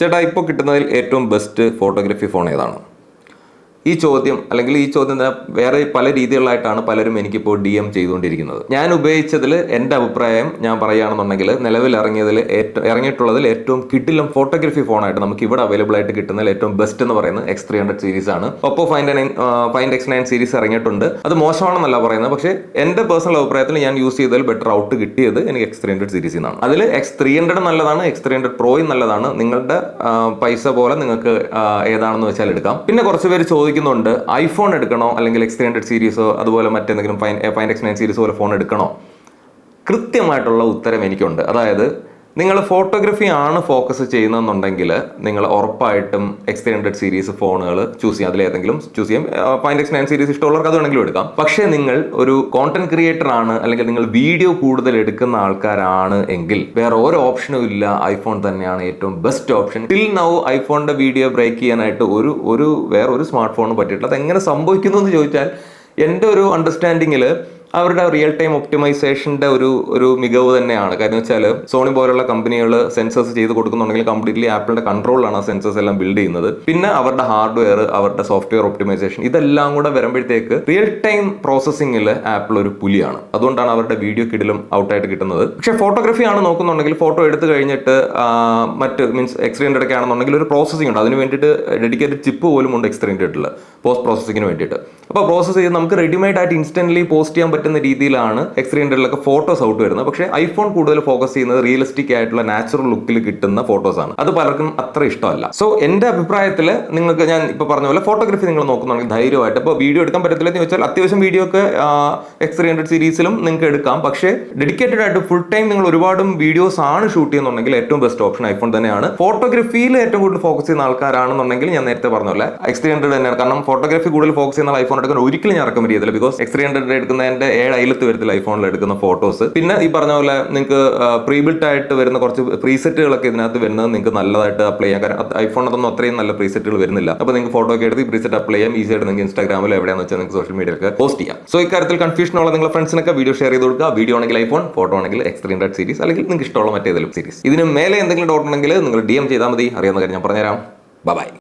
ചേട്ടാ, ഇപ്പോൾ കിട്ടുന്നതിൽ ഏറ്റവും ബെസ്റ്റ് ഫോട്ടോഗ്രാഫി ഫോൺ ഏതാണ്? ഈ ചോദ്യം വേറെ പല രീതികളിലായിട്ടാണ് പലരും എനിക്കിപ്പോൾ DM ചെയ്തുകൊണ്ടിരിക്കുന്നത്. ഞാൻ ഉപയോഗിച്ചതിൽ എൻ്റെ അഭിപ്രായം ഞാൻ പറയുകയാണെന്നുണ്ടെങ്കിൽ നിലവിൽ ഇറങ്ങിയിട്ടുള്ളതിൽ ഏറ്റവും കിടിലം ഫോട്ടോഗ്രാഫി ഫോണായിട്ട് നമുക്ക് ഇവിടെ അവൈലബിൾ ആയിട്ട് കിട്ടുന്നതിൽ ഏറ്റവും ബെസ്റ്റ് എന്ന് പറയുന്നത് X300 സീരീസ് ആണ്. ഒപ്പോ Find X9 സീരീസ് ഇറങ്ങിയിട്ടുണ്ട്. അത് മോശമാണെന്നല്ല പറയുന്നത്, പക്ഷേ എൻ്റെ പേഴ്സണൽ അഭിപ്രായത്തിൽ ഞാൻ യൂസ് ചെയ്തതിൽ ബെറ്റർ ഔട്ട് കിട്ടിയത് എനിക്ക് X300 സീരീസിൽ നിന്നാണ്. അതിൽ X300 നല്ലതാണ്, X300 Proയും നല്ലതാണ്. നിങ്ങളുടെ പൈസ പോലെ നിങ്ങൾക്ക് ഏതാണെന്ന് വെച്ചാൽ എടുക്കാം. പിന്നെ കുറച്ച് പേര് ചോദിക്കുന്നുണ്ട്, ഐഫോൺ എടുക്കണോ അല്ലെങ്കിൽ X300 സീരീസോ അതുപോലെ മറ്റെന്തെങ്കിലും Find X9 സീരീസ് പോലെ ഫോൺ എടുക്കണോ? കൃത്യമായിട്ടുള്ള ഉത്തരം എനിക്കുണ്ട്. അതായത് നിങ്ങൾ ഫോട്ടോഗ്രാഫി ആണ് ഫോക്കസ് ചെയ്യുന്നതെന്നുണ്ടെങ്കിൽ നിങ്ങൾ ഉറപ്പായിട്ടും X300 സീരീസ് ഫോണുകൾ ചൂസ് ചെയ്യാം. അതിലേതെങ്കിലും ചൂസ് ചെയ്യാം. Find X9 സീരീസ് ഇഷ്ടമുള്ളവർക്ക് അത് വേണമെങ്കിലും എടുക്കാം. പക്ഷേ നിങ്ങൾ ഒരു കോണ്ടന്റ് ക്രിയേറ്റർ ആണ് അല്ലെങ്കിൽ നിങ്ങൾ വീഡിയോ കൂടുതൽ എടുക്കുന്ന ആൾക്കാരാണ് എങ്കിൽ വേറെ ഒരു ഓപ്ഷനും ഇല്ല, ഐഫോൺ തന്നെയാണ് ഏറ്റവും ബെസ്റ്റ് ഓപ്ഷൻ. ടിൽ നൗ ഐഫോണിന്റെ വീഡിയോ ബ്രേക്ക് ചെയ്യാനായിട്ട് വേറൊരു സ്മാർട്ട് ഫോണിന് പറ്റിയിട്ടില്ല. അതെങ്ങനെ സംഭവിക്കുന്നു എന്ന് ചോദിച്ചാൽ എൻ്റെ ഒരു അണ്ടർസ്റ്റാൻഡിങ്ങിൽ അവരുടെ റിയൽ ടൈം ഒപ്റ്റിമൈസേഷൻ്റെ ഒരു മികവ് തന്നെയാണ്. കാര്യം വെച്ചാൽ സോണി പോലുള്ള കമ്പനികൾ സെൻസേഴ്സ് ചെയ്ത് കൊടുക്കുന്നുണ്ടെങ്കിൽ കംപ്ലീറ്റ്ലി ആപ്പിളിന്റെ കൺട്രോളിലാണ് ആ സെൻസേഴ്സ് എല്ലാം ബിൽഡ് ചെയ്യുന്നത്. പിന്നെ അവരുടെ ഹാർഡ്വെയർ, അവരുടെ സോഫ്റ്റ്വെയർ ഒപ്റ്റിമൈസേഷൻ ഇതെല്ലാം കൂടെ വരുമ്പോഴത്തേക്ക് റിയൽ ടൈം പ്രോസസ്സിംഗിൽ ആപ്പിൾ ഒരു പുലിയാണ്. അതുകൊണ്ടാണ് അവരുടെ വീഡിയോ കിടിലും ഔട്ടായിട്ട് കിട്ടുന്നത്. പക്ഷേ ഫോട്ടോഗ്രാഫി ആണ് നോക്കുന്നുണ്ടെങ്കിൽ ഫോട്ടോ എടുത്തു കഴിഞ്ഞിട്ട് X300 ഒക്കെ ആണെന്നുണ്ടെങ്കിൽ ഒരു പ്രോസസ്സിംഗ് ഉണ്ട്. അതിന് വേണ്ടിയിട്ട് ഡെഡിക്കേറ്റഡ് ചിപ്പ് പോലും ഉണ്ട് X300 പോസ്റ്റ് പ്രോസസ്സിങ്ങിന് വേണ്ടിയിട്ട്. അപ്പോൾ പ്രോസസ്സ് ചെയ്ത് നമുക്ക് റെഡിമെയ്ഡ് ആയിട്ട് ഇൻസ്റ്റന്റ്ലി പോസ്റ്റ് ചെയ്യാൻ പറ്റുന്ന രീതിയിലാണ് X300 ഫോട്ടോസ് ഔട്ട് വരുന്നത്. പക്ഷേ ഐഫോൺ കൂടുതൽ ഫോക്കസ് ചെയ്യുന്നത് റിയലിസ്റ്റിക് ആയിട്ടുള്ള നാച്ചുറൽ ലുക്കിൽ കിട്ടുന്ന ഫോട്ടോസ് ആണ്. അത് പലർക്കും അത്ര ഇഷ്ടമല്ല. സോ എൻ്റെ അഭിപ്രായത്തിൽ നിങ്ങൾക്ക് ഞാൻ ഇപ്പോൾ പറഞ്ഞ പോലെ ഫോട്ടോഗ്രാഫി നിങ്ങൾ നോക്കുന്നുണ്ടെങ്കിൽ ധൈര്യമായിട്ട് ഇപ്പോൾ വീഡിയോ എടുക്കാൻ പറ്റത്തില്ലെന്ന് ചോദിച്ചാൽ അത്യാവശ്യം വീഡിയോ ഒക്കെ X300 സീരീസിലും നിങ്ങൾക്ക് എടുക്കാം. പക്ഷേ ഡെഡിക്കേറ്റഡ് ആയിട്ട് ഫുൾ ടൈം നിങ്ങൾ ഒരുപാട് വീഡിയോസ് ആണ് ഷൂട്ട് ചെയ്യുന്നുണ്ടെങ്കിൽ ഏറ്റവും ബെസ്റ്റ് ഓപ്ഷൻ ഐഫോൺ തന്നെയാണ്. ഫോട്ടോഗ്രാഫിയിൽ ഏറ്റവും കൂടുതൽ ഫോക്കസ് ചെയ്യുന്ന ആൾക്കാരാണെന്നുണ്ടെങ്കിൽ ഞാൻ നേരത്തെ പറഞ്ഞ പോലെ X300 തന്നെയാണ്. കാരണം ഫോട്ടോഗ്രാഫി കൂടുതൽ ഫോക്കസ് ചെയ്യുന്ന ഐഫോൺ എടുക്കാൻ ഒരിക്കലും ഞാൻ റെക്കമെൻഡ് ചെയ്തില്ല. ബിക്കോസ് X300 എടുക്കുന്നതിന്റെ 7 അയലത്ത് വരത്തില്ല ഐഫോണിൽ എടുക്കുന്ന ഫോട്ടോസ്. പിന്നെ ഈ പറഞ്ഞ പോലെ നിങ്ങൾക്ക് പ്രീബിൽറ്റ് ആയിട്ട് വരുന്ന കുറച്ച് പ്രീസെറ്റുകളൊക്കെ ഇതിനകത്ത് വരുന്നത് നിങ്ങൾക്ക് നല്ലതായിട്ട് അപ്ലൈ ചെയ്യാം. കാരണം ഐഫോണിനൊന്നും അത്രയും നല്ല പ്രീസെറ്റുകൾ വരുന്നില്ല. അപ്പോൾ നിങ്ങൾക്ക് ഫോട്ടോ ഒക്കെ എടുത്ത് ഈ പ്രീസെറ്റ് അപ്ലൈ ചെയ്യാം. ഈസി ആയിട്ട് നിങ്ങൾക്ക് ഇൻസ്റ്റാഗ്രാമിൽ എവിടെയാണെന്ന് വെച്ചാൽ നിങ്ങൾക്ക് സോഷ്യൽ മീഡിയയിലൊക്കെ പോസ്റ്റ് ചെയ്യാം. സോ ഇക്കാര്യത്തിൽ കൺഫ്യൂഷൻ ഉള്ള നിങ്ങളുടെ ഫ്രണ്ട്സിനൊക്കെ വീഡിയോ ഷെയർ ചെയ്ത് കൊടുക്കുക. വീഡിയോ ആണെങ്കിൽ ഐഫോൺ, ഫോട്ടോ ആണെങ്കിൽ X300 സീരീസ്, അല്ലെങ്കിൽ നിങ്ങൾക്ക് ഇഷ്ടമുള്ള മറ്റേതെങ്കിലും സീരീസ്. ഇതിന് മേലെ എന്തെങ്കിലും ഡൗട്ട് ഉണ്ടെങ്കിൽ നിങ്ങൾ DM ചെയ്താൽ മതി. അറിയാവുന്ന കാര്യം ഞാൻ പറഞ്ഞുതരാം. ബൈ.